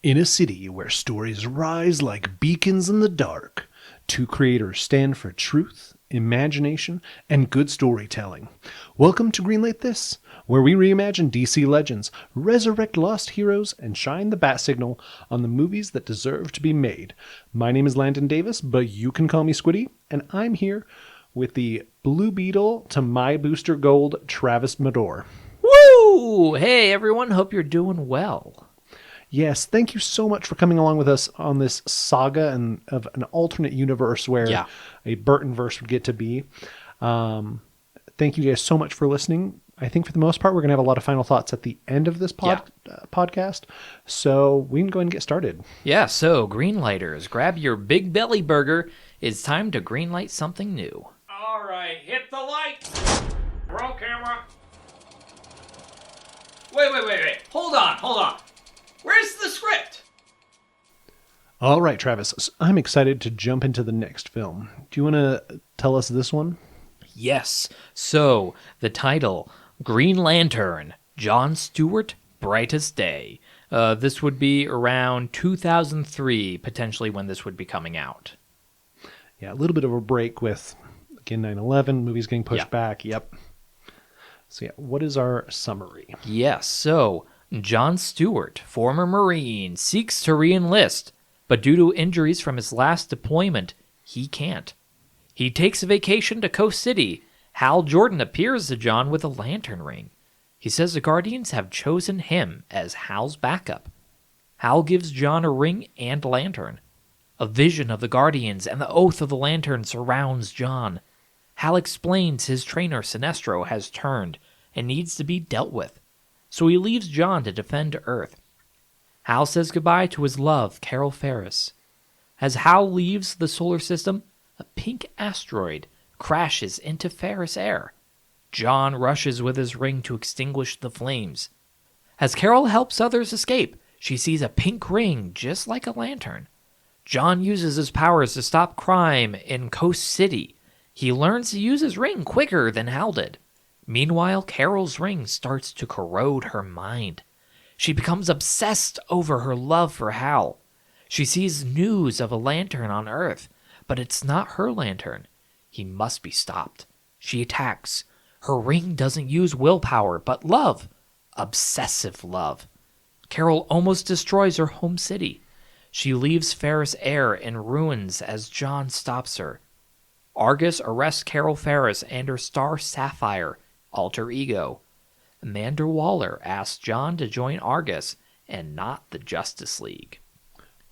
In a city where stories rise like beacons in the dark, two creators stand for truth, imagination, and good storytelling. Welcome to Greenlight This, where we reimagine DC legends, resurrect lost heroes, and shine the bat signal on the movies that deserve to be made. My name is Landon Davis, but you can call me Squiddy, and I'm here with the Blue Beetle to my Booster Gold, Travis Mador. Woo! Hey everyone, hope you're doing well. Yes, thank you so much for coming along with us on this saga of an alternate universe where a Burton-Verse would get to be. Thank you guys so much for listening. I think for the most part, we're going to have a lot of final thoughts at the end of this podcast. So we can go ahead and get started. Yeah, so Greenlighters, grab your big belly burger. It's time to greenlight something new. All right, hit the light. Roll camera. Wait. Hold on. Where's the script? All right, Travis, I'm excited to jump into the next film. Do you want to tell us this one? Yes, so the title, Green Lantern, John Stewart, Brightest Day. This would be around 2003, potentially when this would be coming out. Yeah, a little bit of a break with, again, 9/11, movies getting pushed back. Yep. So what is our summary? Yes, so John Stewart, former Marine, seeks to re-enlist, but due to injuries from his last deployment, he can't. He takes a vacation to Coast City. Hal Jordan appears to John with a lantern ring. He says the Guardians have chosen him as Hal's backup. Hal gives John a ring and lantern. A vision of the Guardians and the oath of the lantern surrounds John. Hal explains his trainer Sinestro has turned and needs to be dealt with, so he leaves John to defend Earth. Hal says goodbye to his love, Carol Ferris. As Hal leaves the solar system, a pink asteroid crashes into Ferris air. John rushes with his ring to extinguish the flames. As Carol helps others escape, she sees a pink ring just like a lantern. John uses his powers to stop crime in Coast City. He learns to use his ring quicker than Hal did. Meanwhile, Carol's ring starts to corrode her mind. She becomes obsessed over her love for Hal. She sees news of a lantern on Earth, but it's not her lantern. He must be stopped. She attacks. Her ring doesn't use willpower, but love. Obsessive love. Carol almost destroys her home city. She leaves Ferris Air in ruins as John stops her. Argus arrests Carol Ferris and her star Sapphire, alter ego. Amanda Waller asks John to join Argus and not the Justice League.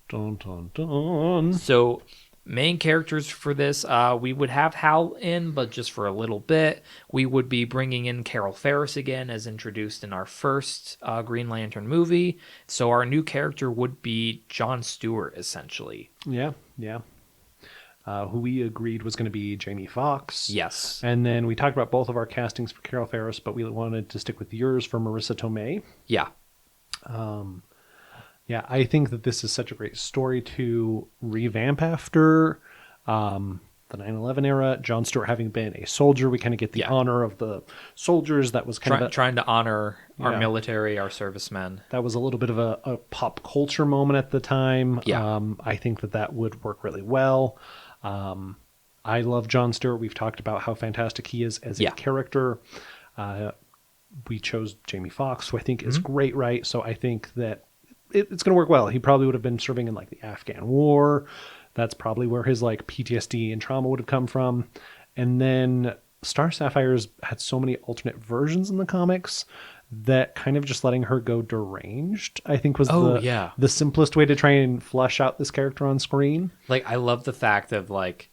Dun, dun, dun. So, main characters for this, we would have Hal in, but just for a little bit. We would be bringing in Carol Ferris again, as introduced in our first Green Lantern movie. So our new character would be John Stewart, essentially. Yeah. Who we agreed was going to be Jamie Foxx. Yes. And then we talked about both of our castings for Carol Ferris, but we wanted to stick with yours for Marissa Tomei. Yeah. Yeah, I think that this is such a great story to revamp after the 9/11 era. John Stewart having been a soldier, we kind of get the honor of the soldiers. That was kind of trying to honor our military, our servicemen. That was a little bit of a pop culture moment at the time. Yeah. I think that would work really well. I love John Stewart. We've talked about how fantastic he is as a character. We chose Jamie Foxx, who I think is great, right? So I think that it's going to work well. He probably would have been serving in like the Afghan War. That's probably where his like PTSD and trauma would have come from. And then Star Sapphire's had so many alternate versions in the comics that kind of just letting her go deranged, I think was the simplest way to try and flesh out this character on screen. Like, I love the fact of like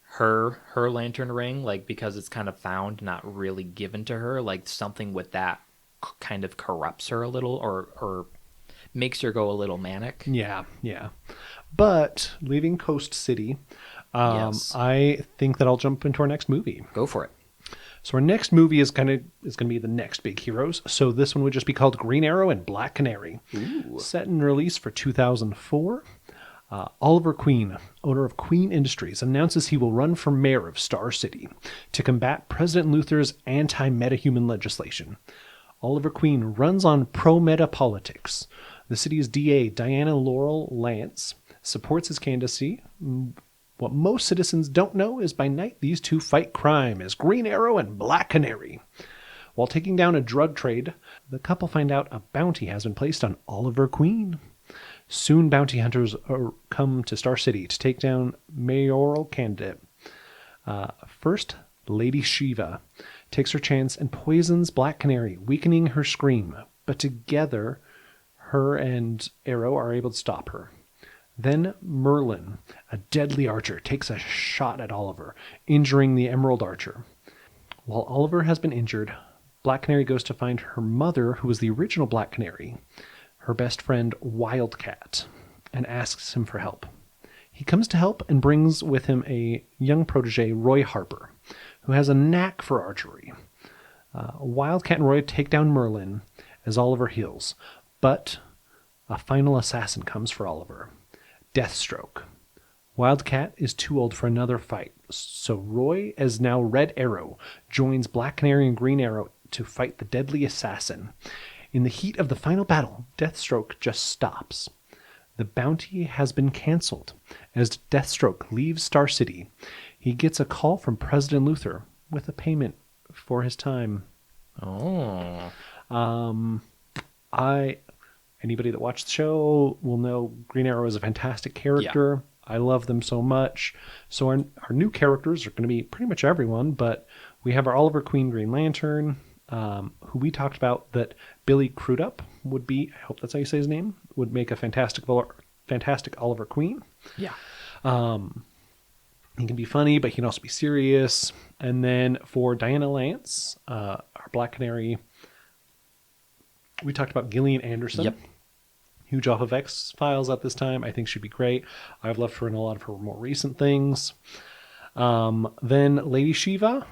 her lantern ring, like, because it's kind of found, not really given to her, like something with that kind of corrupts her a little or makes her go a little manic. Yeah. But leaving Coast City, I think that I'll jump into our next movie. Go for it. So our next movie is going to be the next big heroes. So this one would just be called Green Arrow and Black Canary. Ooh. Set and released for 2004. Oliver Queen, owner of Queen Industries, announces he will run for mayor of Star City to combat President Luthor's anti-metahuman legislation. Oliver Queen runs on pro-meta politics. The city's DA, Diana Laurel Lance, supports his candidacy. What most citizens don't know is by night these two fight crime as Green Arrow and Black Canary. While taking down a drug trade, the couple find out a bounty has been placed on Oliver Queen. Soon bounty hunters come to Star City to take down mayoral candidate. First, Lady Shiva takes her chance and poisons Black Canary, weakening her scream. But together, her and Arrow are able to stop her. Then Merlin, a deadly archer, takes a shot at Oliver, injuring the Emerald Archer. While Oliver has been injured, Black Canary goes to find her mother, who was the original Black Canary, her best friend Wildcat, and asks him for help. He comes to help and brings with him a young protege, Roy Harper, who has a knack for archery. Wildcat and Roy take down Merlin as Oliver heals, but a final assassin comes for Oliver, Deathstroke. Wildcat is too old for another fight, so Roy, as now Red Arrow, joins Black Canary and Green Arrow to fight the deadly assassin. In the heat of the final battle, Deathstroke just stops. The bounty has been canceled. As Deathstroke leaves Star City, he gets a call from President Luthor with a payment for his time. Oh. Anybody that watched the show will know Green Arrow is a fantastic character. Yeah. I love them so much. So our new characters are going to be pretty much everyone, but we have our Oliver Queen Green Lantern, who we talked about that Billy Crudup would be, I hope that's how you say his name, would make a fantastic Oliver Queen. Yeah. He can be funny, but he can also be serious. And then for Diana Lance, our Black Canary, we talked about Gillian Anderson. Yep. Huge off of X-Files at this time. I think she'd be great. I've loved her in a lot of her more recent things. Then Lady Shiva.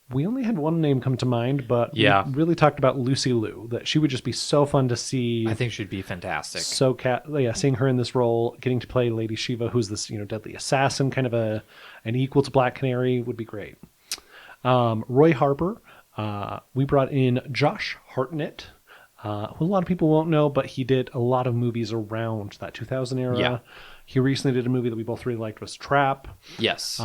We only had one name come to mind, but we really talked about Lucy Liu, that she would just be so fun to see. I think she'd be fantastic. So, seeing her in this role, getting to play Lady Shiva, who's this, deadly assassin, kind of an equal to Black Canary, would be great. Roy Harper, we brought in Josh Hartnett, who a lot of people won't know, but he did a lot of movies around that 2000 era. Yeah. He recently did a movie that we both really liked, was Trap. Yes.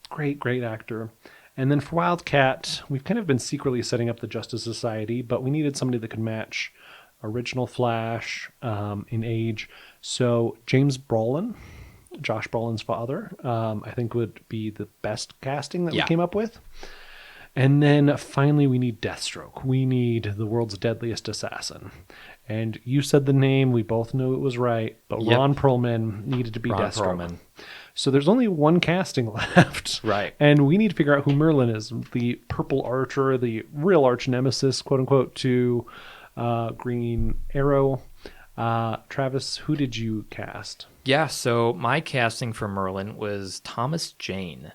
Great actor. And then for Wildcat, we've kind of been secretly setting up the Justice Society, but we needed somebody that could match original Flash in age. So James Brolin, Josh Brolin's father, I think would be the best casting that we came up with. And then finally, we need Deathstroke. We need the world's deadliest assassin. And you said the name. We both knew it was right. But Ron Perlman needed to be Deathstroke. Perlman. So there's only one casting left. Right. And we need to figure out who Merlin is. The purple archer, the real arch nemesis, quote unquote, to Green Arrow. Travis, who did you cast? Yeah, so my casting for Merlin was Thomas Jane.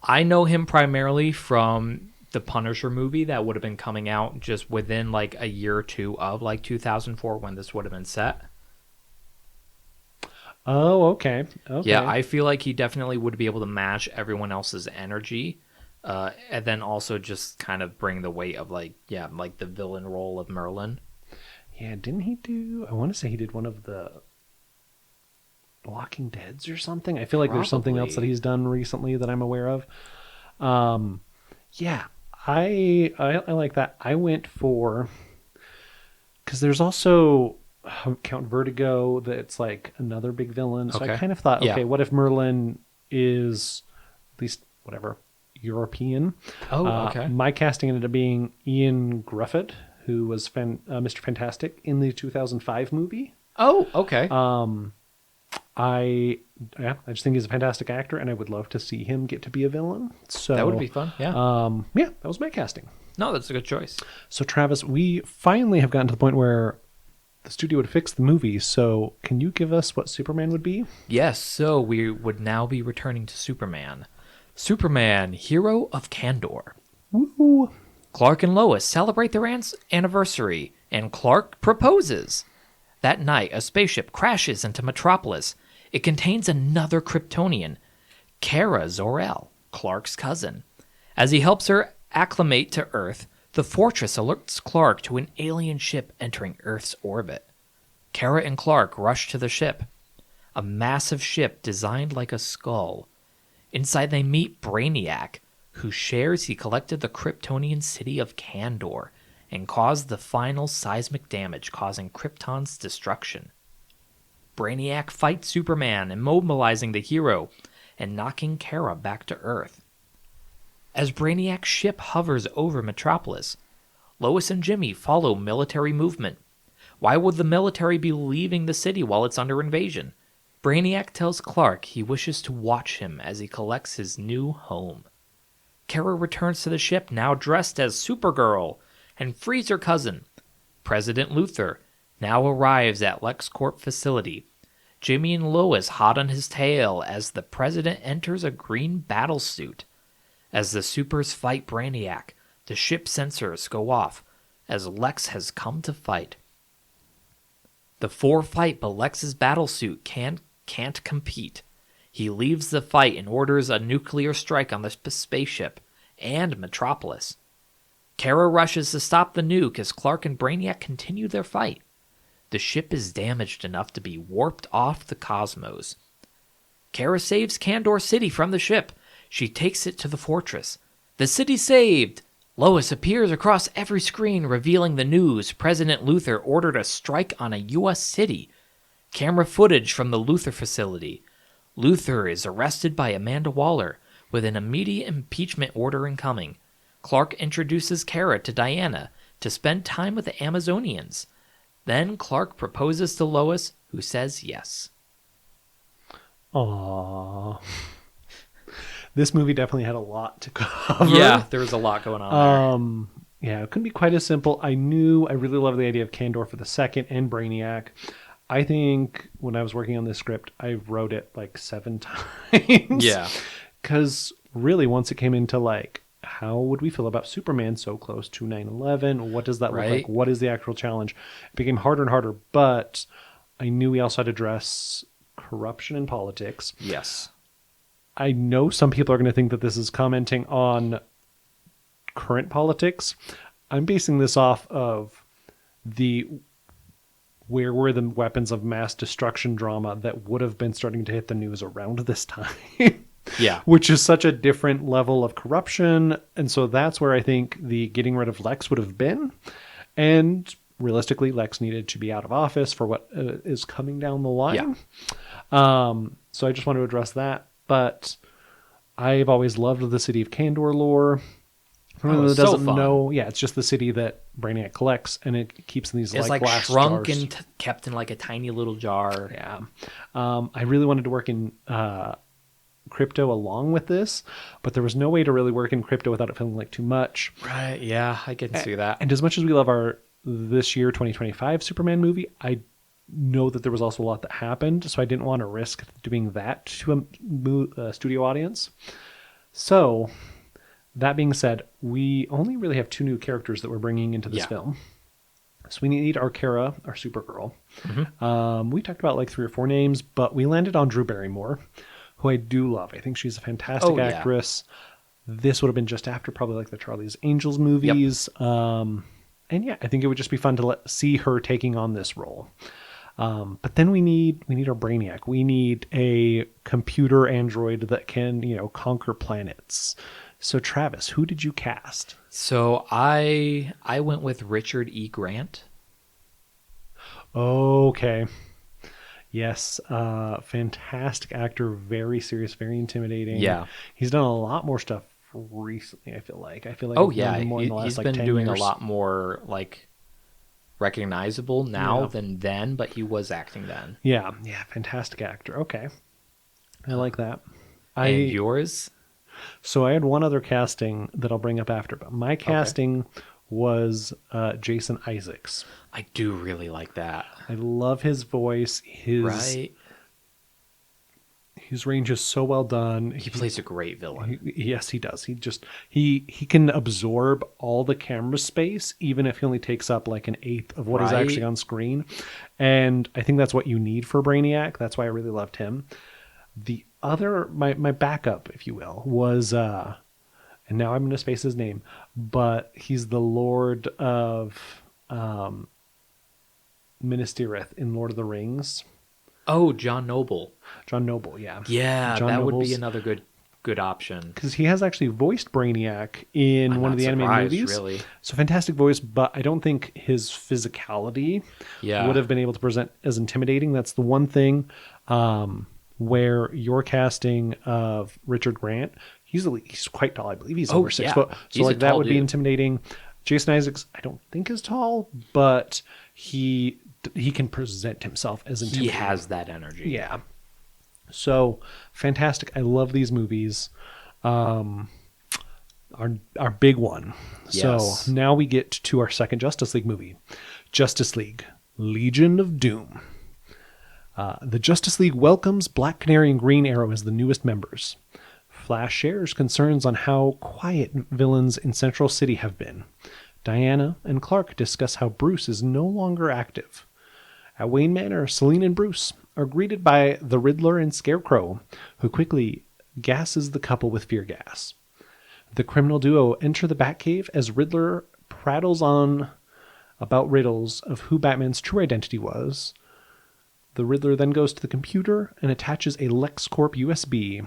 I know him primarily from the Punisher movie that would have been coming out just within like a year or two of like 2004 when this would have been set. Oh, okay. Yeah, I feel like he definitely would be able to match everyone else's energy, and then also just kind of bring the weight of like the villain role of Merlin. Yeah, didn't he do? I want to say he did one of the Walking Deads or something. I feel like there's something else that he's done recently that I'm aware of. Yeah, I like that. I went for, because there's also Count Vertigo that's like another big villain. So I kind of thought, okay, what if Merlin is at least whatever European? Oh, okay. My casting ended up being Ian Grufford, who was Mr. Fantastic in the 2005 movie. Oh, okay. I just think he's a fantastic actor, and I would love to see him get to be a villain. So that would be fun. Yeah. Yeah, that was my casting. No, that's a good choice. So Travis, we finally have gotten to the point where the studio would fix the movie. So can you give us what Superman would be? Yes. So we would now be returning to Superman. Superman, hero of Kandor. Woo! Clark and Lois celebrate their anniversary, and Clark proposes. That night, a spaceship crashes into Metropolis. It contains another Kryptonian, Kara Zor-El, Clark's cousin. As he helps her acclimate to Earth, The Fortress alerts Clark to an alien ship entering Earth's orbit. Kara and Clark rush to the ship, a massive ship designed like a skull. Inside they meet Brainiac, who shares he collected the Kryptonian city of Kandor and caused the final seismic damage causing Krypton's destruction. Brainiac fights Superman, immobilizing the hero and knocking Kara back to Earth. As Brainiac's ship hovers over Metropolis, Lois and Jimmy follow military movement. Why would the military be leaving the city while it's under invasion? Brainiac tells Clark he wishes to watch him as he collects his new home. Kara returns to the ship now dressed as Supergirl and frees her cousin. President Luthor now arrives at LexCorp facility. Jimmy and Lois hot on his tail as the president enters a green battlesuit. As the supers fight Brainiac, the ship sensors go off as Lex has come to fight. The four fight, but Lex's battlesuit can't compete. He leaves the fight and orders a nuclear strike on the spaceship and Metropolis. Kara rushes to stop the nuke as Clark and Brainiac continue their fight. The ship is damaged enough to be warped off the cosmos. Kara saves Kandor City from the ship. She takes it to the fortress. The city's saved! Lois appears across every screen revealing the news. President Luthor ordered a strike on a U.S. city. Camera footage from the Luthor facility. Luthor is arrested by Amanda Waller with an immediate impeachment order incoming. Clark introduces Kara to Diana to spend time with the Amazonians. Then Clark proposes to Lois, who says yes. Aww. This movie definitely had a lot to cover. Yeah, there was a lot going on there. Yeah, it couldn't be quite as simple. I really love the idea of Kandor for the second and Brainiac. I think when I was working on this script, I wrote it like 7 times. Yeah. Because really, once it came into like, how would we feel about Superman so close to 9/11? What does that look like? What is the actual challenge? It became harder and harder, but I knew we also had to address corruption in politics. Yes. I know some people are going to think that this is commenting on current politics. I'm basing this off of where were the weapons of mass destruction drama that would have been starting to hit the news around this time. Yeah. Which is such a different level of corruption. And so that's where I think the getting rid of Lex would have been. And realistically, Lex needed to be out of office for what is coming down the line. Yeah. So I just want to address that. But I've always loved the city of Kandor lore. It's doesn't so fun. know. Yeah, it's just the city that Brainiac collects, and it keeps in these It's like glass shrunk jars. and kept in like a tiny little jar. Yeah. I really wanted to work in crypto along with this, but there was no way to really work in crypto without it feeling like too much. Right. Yeah, I can see that. And as much as we love our this year 2025 Superman movie, I know that there was also a lot that happened, so I didn't want to risk doing that to a studio audience. So that being said, we only really have 2 new characters that we're bringing into this film. So we need our Kara, our Supergirl. Mm-hmm. We talked about like 3 or 4 names, but we landed on Drew Barrymore, who I do love. I think she's a fantastic actress. This would have been just after probably like the Charlie's Angels movies. Yep. And yeah, I think it would just be fun to see her taking on this role. But then we need our Brainiac. We need a computer android that can, conquer planets. So Travis, who did you cast? So I went with Richard E. Grant. Okay. Yes, fantastic actor, very serious, very intimidating. Yeah. He's done a lot more stuff recently, I feel like. Oh, yeah. More in the last, he's been doing 10 years. a lot more, like, recognizable now than then, but he was acting then. Yeah, fantastic actor. Okay. I like that. And yours? So I had one other casting that I'll bring up after, but my casting was Jason Isaacs. I do really like that. I love his voice. His range is so well done. He plays a great villain. Yes, he does. He can absorb all the camera space, even if he only takes up like an eighth of what is actually on screen. And I think that's what you need for Brainiac. That's why I really loved him. The other, my backup, if you will, was and now I'm going to space his name, but he's the Lord of Minas Tirith in Lord of the Rings. Oh, John Noble. John Noble, yeah. Yeah, John that Noble's, would be another good option. because he has actually voiced Brainiac in I'm one not of the animated surprised, movies. really. So fantastic voice, but I don't think his physicality would have been able to present as intimidating. That's the one thing where your casting of Richard Grant, he's quite tall. I believe he's over 6 foot. So He's a like that tall would be dude. intimidating. Jason Isaacs, I don't think is tall, but he can present himself as He intimidating. has that energy. Yeah. So fantastic. I love these movies. Our big one. Yes. So now we get to our second Justice League movie, Justice League, Legion of Doom. The Justice League welcomes Black Canary and Green Arrow as the newest members. Flash shares concerns on how quiet villains in Central City have been. Diana and Clark discuss how Bruce is no longer active. At Wayne Manor, Selina and Bruce are greeted by the Riddler and Scarecrow, who quickly gasses the couple with fear gas. The criminal duo enter the Batcave as Riddler prattles on about riddles of who Batman's true identity was. The Riddler then goes to the computer and attaches a LexCorp USB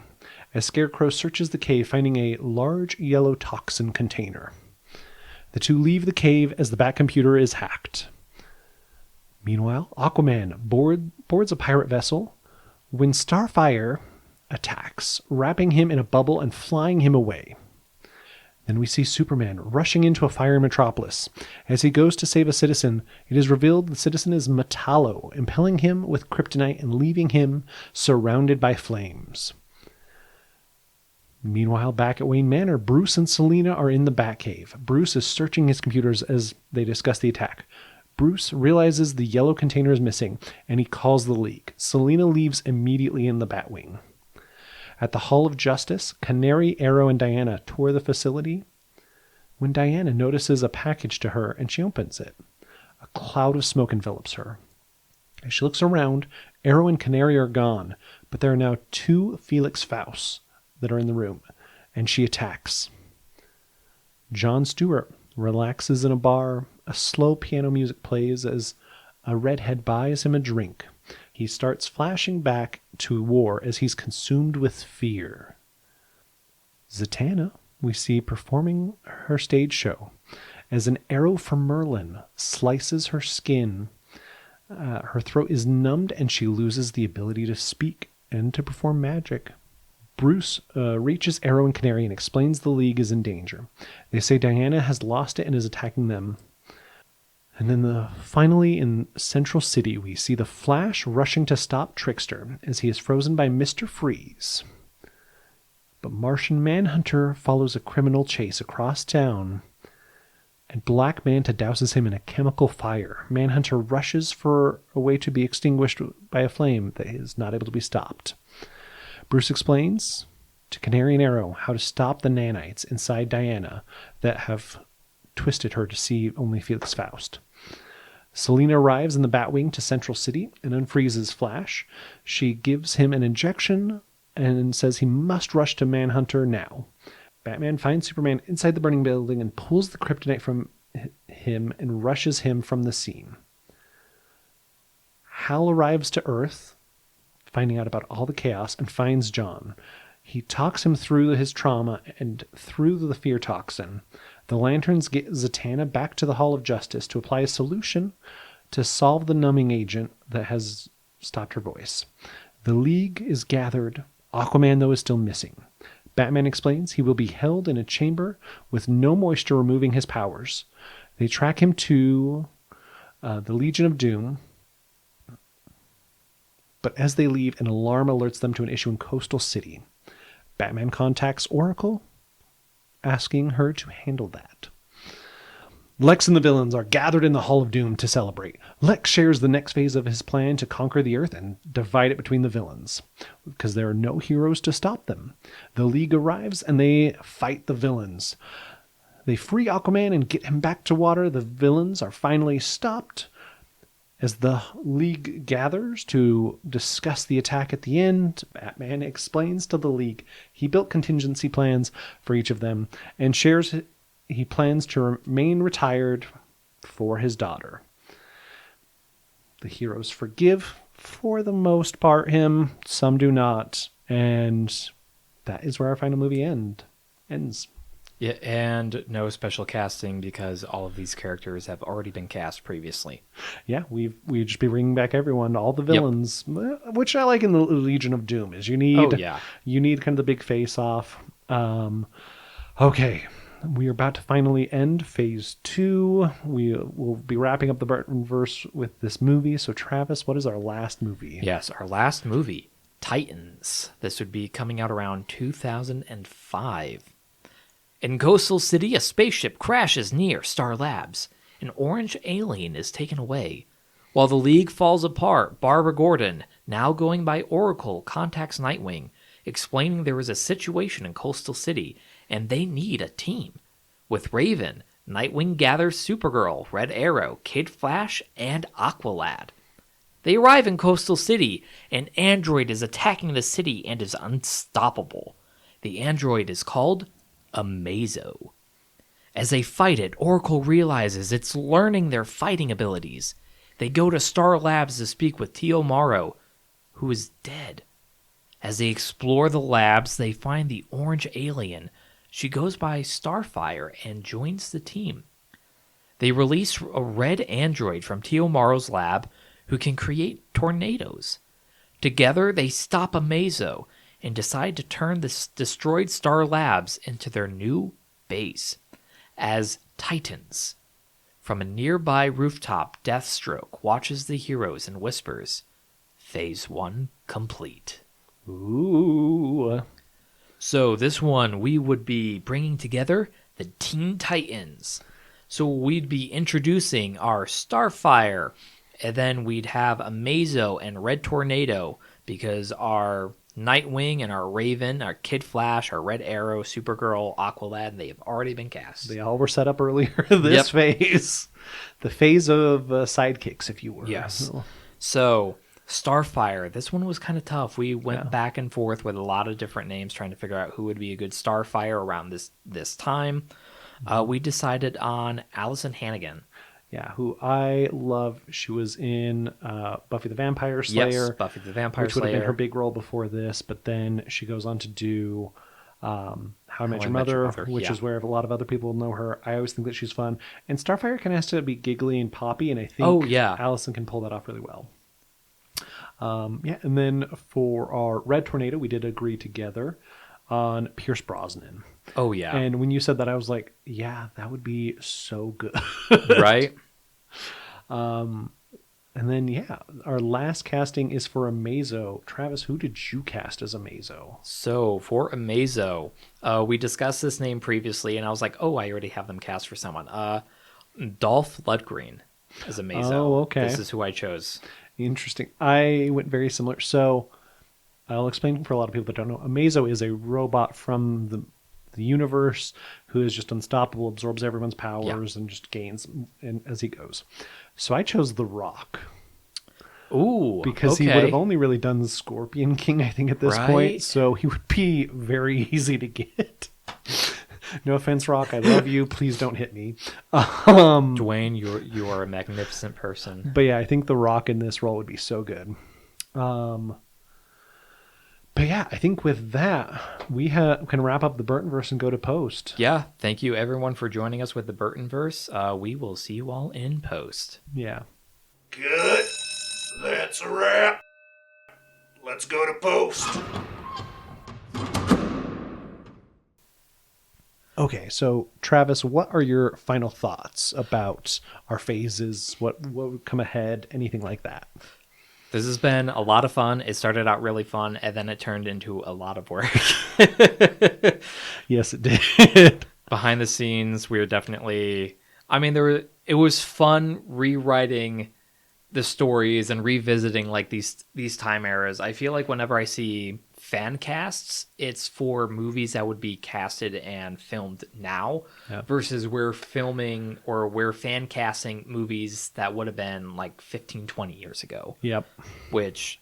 as Scarecrow searches the cave, finding a large yellow toxin container. The two leave the cave as the Batcomputer is hacked. Meanwhile, Aquaman boards a pirate vessel when Starfire attacks, wrapping him in a bubble and flying him away. Then we see Superman rushing into a fire in Metropolis. As he goes to save a citizen, it is revealed the citizen is Metallo, impelling him with kryptonite and leaving him surrounded by flames. Meanwhile, back at Wayne Manor, Bruce and Selina are in the Batcave. Bruce is searching his computers as they discuss the attack. Bruce realizes the yellow container is missing, and he calls the League. Selina leaves immediately in the Batwing. At the Hall of Justice, Canary, Arrow, and Diana tour the facility when Diana notices a package to her and she opens it. A cloud of smoke envelops her. As she looks around, Arrow and Canary are gone, but there are now 2 Felix Fausts that are in the room, and she attacks. Jon Stewart relaxes in a bar. A slow piano music plays as a redhead buys him a drink. He starts flashing back to war as he's consumed with fear. Zatanna, we see performing her stage show as an arrow from Merlin slices her skin. Her throat is numbed and she loses the ability to speak and to perform magic. Bruce reaches Arrow and Canary and explains the League is in danger. They say Diana has lost it and is attacking them. And then finally in Central City, we see the Flash rushing to stop Trickster as he is frozen by Mr. Freeze. But Martian Manhunter follows a criminal chase across town, and Black Manta douses him in a chemical fire. Manhunter rushes for a way to be extinguished by a flame that is not able to be stopped. Bruce explains to Canary and Arrow how to stop the nanites inside Diana that have twisted her to see only Felix Faust. Selina arrives in the Batwing to Central City and unfreezes Flash. She gives him an injection and says he must rush to Manhunter now. Batman finds Superman inside the burning building and pulls the kryptonite from him and rushes him from the scene. Hal arrives to Earth, finding out about all the chaos, and finds John. He talks him through his trauma and through the fear toxin. The Lanterns get Zatanna back to the Hall of Justice to apply a solution to solve the numbing agent that has stopped her voice. The League is gathered. Aquaman, though, is still missing. Batman explains he will be held in a chamber with no moisture removing his powers. They track him to the Legion of Doom, but as they leave, an alarm alerts them to an issue in Coastal City. Batman contacts Oracle, asking her to handle that. Lex and the villains are gathered in the Hall of Doom to celebrate. Lex shares the next phase of his plan to conquer the Earth and divide it between the villains, because there are no heroes to stop them. The League arrives and they fight the villains. They free Aquaman and get him back to water. The villains are finally stopped. As the League gathers to discuss the attack at the end, Batman explains to the League he built contingency plans for each of them and shares he plans to remain retired for his daughter. The heroes forgive, for the most part, him. Some do not. And that is where our final movie ends. Yeah, and no special casting because all of these characters have already been cast previously. Yeah, we just be bringing back everyone, all the villains, which I like in the Legion of Doom. Is you need kind of the big face off. Okay, we are about to finally end phase 2. We will be wrapping up the Burton-Verse with this movie. So Travis, what is our last movie? Yes, our last movie, Titans. This would be coming out around 2005. In Coastal City, a spaceship crashes near Star Labs. An orange alien is taken away. While the League falls apart, Barbara Gordon, now going by Oracle, contacts Nightwing, explaining there is a situation in Coastal City and they need a team. With Raven, Nightwing gathers Supergirl, Red Arrow, Kid Flash, and Aqualad. They arrive in Coastal City. An android is attacking the city and is unstoppable. The android is called Amazo. As they fight it, Oracle realizes it's learning their fighting abilities. They go to Star Labs to speak with Tio Morrow, who is dead. As they explore the labs, they find the orange alien. She goes by Starfire and joins the team. They release a red android from Tio Morrow's lab who can create tornadoes. Together, they stop Amazo and decide to turn the destroyed Star Labs into their new base as Titans. From a nearby rooftop, Deathstroke watches the heroes and whispers, Phase 1 complete. Ooh. So this one, we would be bringing together the Teen Titans. So we'd be introducing our Starfire, and then we'd have Amazo and Red Tornado, because our Nightwing and our Raven, our Kid Flash, our Red Arrow, Supergirl, Aqualad, they have already been cast. They all were set up earlier this phase. The phase of sidekicks, if you were. Yes. So, Starfire, this one was kind of tough. We went back and forth with a lot of different names trying to figure out who would be a good Starfire around this time. We decided on Allison Hannigan. Yeah, who I love. She was in Buffy the Vampire Slayer. Yes, Buffy the Vampire Slayer. Which would have been her big role before this, but then she goes on to do How I Met Your Mother, which is where a lot of other people know her. I always think that she's fun. And Starfire kind of has to be giggly and poppy, and I think Allison can pull that off really well. And then for our Red Tornado, we did agree together on Pierce Brosnan. Oh, yeah. And when you said that, I was like, yeah, that would be so good. Right? And then, our last casting is for Amazo. Travis, who did you cast as Amazo? So, for Amazo, we discussed this name previously, and I was like, oh, I already have them cast for someone. Dolph Lundgren as Amazo. Oh, okay. This is who I chose. Interesting. I went very similar. So, I'll explain for a lot of people that don't know. Amazo is a robot from the universe who is just unstoppable, absorbs everyone's powers, and just gains as he goes. So I chose The Rock. Ooh, because he would have only really done the Scorpion King, I think, at this point. So he would be very easy to get. No offense, Rock. I love you. Please don't hit me. Dwayne, you are a magnificent person. But yeah, I think The Rock in this role would be so good. But yeah, I think with that, we can wrap up the Burton-Verse and go to post. Yeah, thank you everyone for joining us with the Burton-Verse. We will see you all in post. Yeah. Good. That's a wrap. Let's go to post. Okay, so Travis, what are your final thoughts about our phases? What would come ahead? Anything like that? This has been a lot of fun. It started out really fun, and then it turned into a lot of work. Yes, it did. Behind the scenes, we were definitely... I mean, it was fun rewriting the stories and revisiting like these time eras. I feel like whenever I see fan casts, it's for movies that would be casted and filmed now, versus we're filming or we're fan casting movies that would have been like 15, 20 years ago. Yep. Which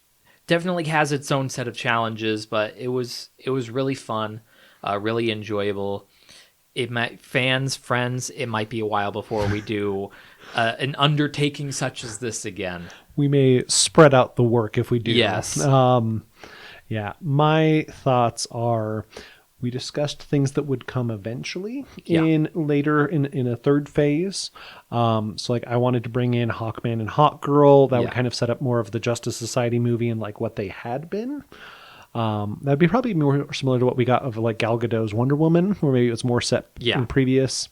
definitely has its own set of challenges, but it was really fun, really enjoyable. It might friends, it might be a while before we do an undertaking such as this again. We may spread out the work if we do. Yes. Yeah. My thoughts are, we discussed things that would come eventually later in a third phase. So like I wanted to bring in Hawkman and Hawkgirl. That would kind of set up more of the Justice Society movie and like what they had been. That'd be probably more similar to what we got of like Gal Gadot's Wonder Woman, or maybe it was more set in previous.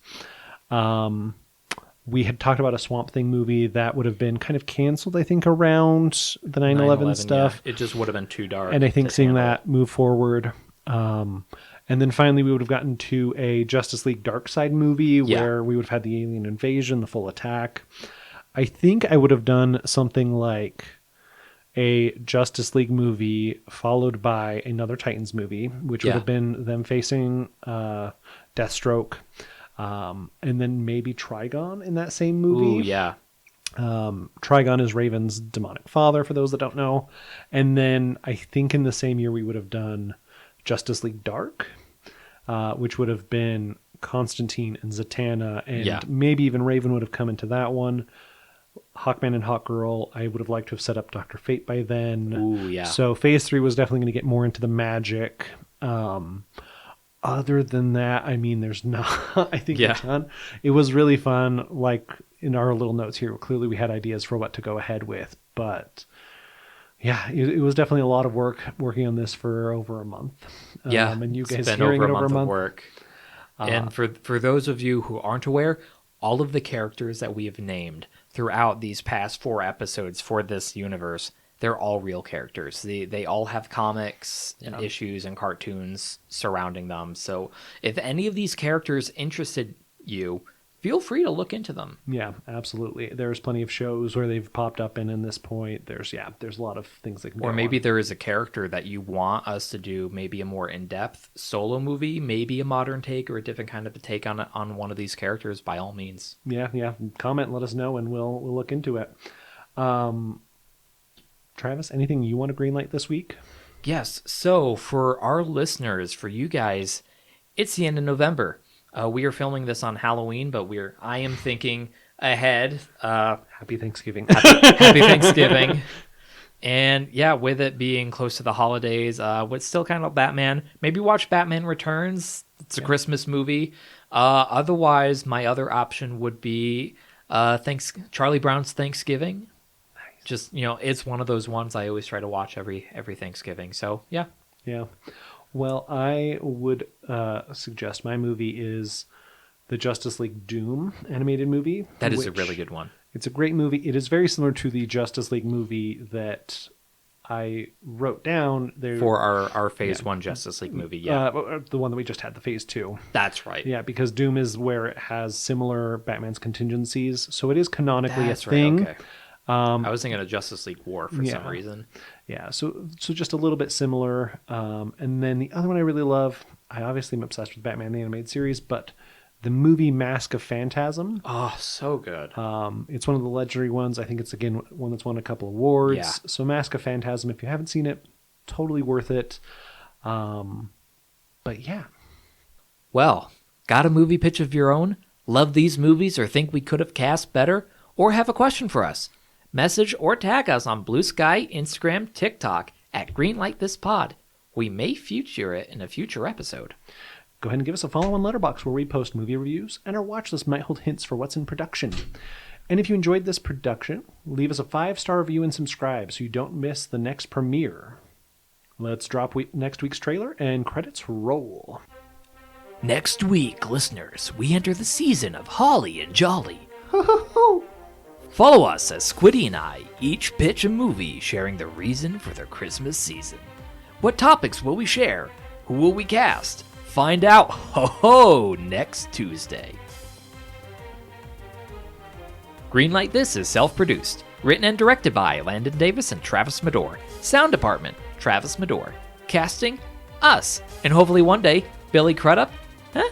We had talked about a Swamp Thing movie that would have been kind of canceled, I think, around the 9/11 stuff. Yeah. It just would have been too dark. And I think seeing that move forward. And then finally we would have gotten to a Justice League Darkseid movie where we would have had the alien invasion, the full attack. I think I would have done something like a Justice League movie followed by another Titans movie, which would have been them facing Deathstroke, and then maybe Trigon in that same movie. Ooh, yeah. Trigon is Raven's demonic father, for those that don't know. And then I think in the same year we would have done Justice League Dark, which would have been Constantine and Zatanna, and maybe even Raven would have come into that one. Hawkman and Hawkgirl, I would have liked to have set up Dr. Fate by then. Ooh, yeah. So phase 3 was definitely going to get more into the magic. Other than that, I mean, there's not, I think, a ton. It was really fun. Like in our little notes here, clearly we had ideas for what to go ahead with. But yeah, it was definitely a lot of work working on this for over a month. And you guys hearing it over a month. Of work. And for those of you who aren't aware, all of the characters that we have named throughout these past 4 episodes for this universe, they're all real characters. They all have comics and issues and cartoons surrounding them. So if any of these characters interested you, feel free to look into them. Yeah, absolutely. There's plenty of shows where they've popped up in this point. There's a lot of things that can go Or maybe on. there is a character that you want us to do maybe a more in-depth solo movie, maybe a modern take or a different kind of a take on one of these characters, by all means. Yeah. Comment, let us know, and we'll look into it. Travis, anything you want to greenlight this week? Yes. So for our listeners, for you guys, it's the end of November. We are filming this on Halloween, but I am thinking ahead. Happy Thanksgiving. Happy Thanksgiving. And yeah, with it being close to the holidays, what's still kind of Batman, maybe watch Batman Returns. It's a Christmas movie. Otherwise, my other option would be Charlie Brown's Thanksgiving. Nice. Just, it's one of those ones I always try to watch every Thanksgiving. So, yeah. Yeah. Well, I would suggest my movie is the Justice League Doom animated movie. That is a really good one. It's a great movie. It is very similar to the Justice League movie that I wrote down. For our Phase 1 Justice League movie, the one that we just had, the Phase 2. That's right. Yeah, because Doom is where it has similar Batman's contingencies. So it is canonically a thing. Right, okay. I was thinking of Justice League War for some reason. Yeah, so just a little bit similar. And then the other one I really love, I obviously am obsessed with Batman the Animated Series, but the movie Mask of Phantasm. Oh, so good. It's one of the legendary ones. I think it's, again, one that's won a couple of awards. Yeah. So Mask of Phantasm, if you haven't seen it, totally worth it. But yeah. Well, got a movie pitch of your own? Love these movies or think we could have cast better? Or have a question for us? Message or tag us on Blusky, Instagram, TikTok at Greenlight This Pod. We may feature it in a future episode. Go ahead and give us a follow on Letterbox, where we post movie reviews, and our watch list might hold hints for what's in production. And if you enjoyed this production, leave us a 5-star review and subscribe so you don't miss the next premiere. Let's drop next week's trailer and credits roll. Next week, listeners, we enter the season of Holly and Jolly. Follow us as Squiddy and I each pitch a movie sharing the reason for their Christmas season. What topics will we share? Who will we cast? Find out next Tuesday. Greenlight This is self-produced, written and directed by Landon Davis and Travis Medore. Sound department, Travis Medore. Casting? Us. And hopefully one day, Billy Crudup? Huh?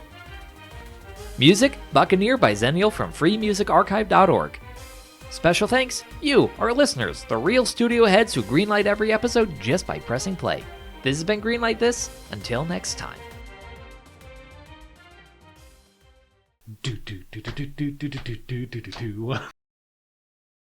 Music? Buccaneer by Zenial from freemusicarchive.org. Special thanks, you, our listeners, the real studio heads who greenlight every episode just by pressing play. This has been Greenlight This. Until next time. Do do do do do do do do do do do do.